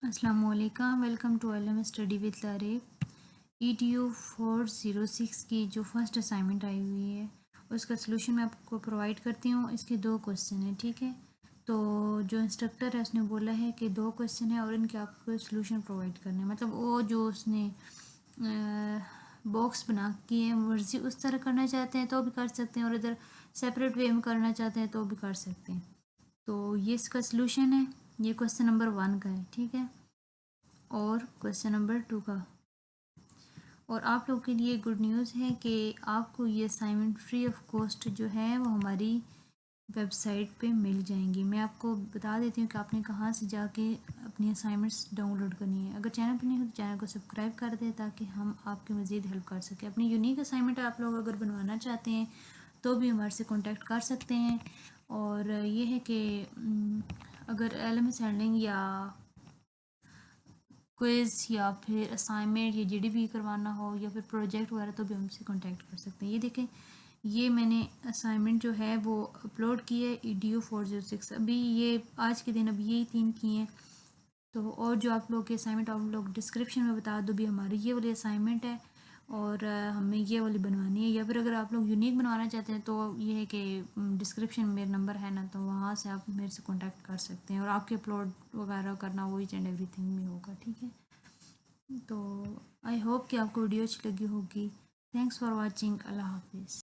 السلام علیکم، welcome to علم اسٹڈی وتھ لارف۔ ETU 406 کی جو فرسٹ اسائنمنٹ آئی ہوئی ہے اس کا سلوشن میں آپ کو پرووائڈ کرتی ہوں۔ اس کے 2 کوسچن ہیں، ٹھیک ہے؟ تو جو انسٹرکٹر ہے اس نے بولا ہے کہ 2 کوسچن ہیں اور ان کے آپ کو سلوشن پرووائڈ کرنا ہے، مطلب وہ جو اس نے باکس بنا کے ہیں ورزی اس طرح کرنا چاہتے ہیں تو بھی کر سکتے ہیں، اور ادھر سیپریٹ وے میں کرنا چاہتے ہیں تو بھی کر سکتے ہیں۔ تو یہ اس کا سلوشن ہے، یہ کوسچن نمبر 1 کا ہے، ٹھیک ہے؟ اور کوسچن نمبر 2 کا۔ اور آپ لوگوں کے لیے گڈ نیوز ہے کہ آپ کو یہ اسائنمنٹ فری آف کاسٹ جو ہے وہ ہماری ویب سائٹ پہ مل جائیں گی۔ میں آپ کو بتا دیتی ہوں کہ آپ نے کہاں سے جا کے اپنی اسائنمنٹس ڈاؤن لوڈ کرنی ہے۔ اگر چینل پہ نہیں ہو تو چینل کو سبسکرائب کر دیں تاکہ ہم آپ کی مزید ہیلپ کر سکیں۔ اپنی یونیک اسائنمنٹ آپ لوگ اگر بنوانا چاہتے ہیں تو بھی ہمارے سے کانٹیکٹ کر سکتے ہیں۔ اور یہ ہے کہ اگر LMS ہینڈلنگ یا کوئز یا پھر اسائنمنٹ یا GDB کروانا ہو یا پھر پروجیکٹ وغیرہ تو بھی ہم سے کانٹیکٹ کر سکتے ہیں۔ یہ دیکھیں، یہ میں نے اسائنمنٹ جو ہے وہ اپلوڈ کی ہے EDU 406۔ ابھی یہ آج کے دن ابھی یہی 3 کی ہیں۔ تو اور جو آپ لوگ کے اسائنمنٹ آپ لوگ ڈسکرپشن میں بتا دو بھی ہماری یہ والی اسائنمنٹ ہے اور ہمیں یہ والی بنوانی ہے، یا پھر اگر آپ لوگ یونیک بنوانا چاہتے ہیں تو یہ ہے کہ ڈسکرپشن میں میرا نمبر ہے نا، تو وہاں سے آپ میرے سے کانٹیکٹ کر سکتے ہیں اور آپ کے اپلوڈ وغیرہ کرنا وہ ایچ اینڈ ایوری تھنگ میں ہوگا، ٹھیک ہے؟ تو آئی ہوپ کہ آپ کو ویڈیو اچھی لگی ہوگی۔ Thanks for watching. اللہ حافظ۔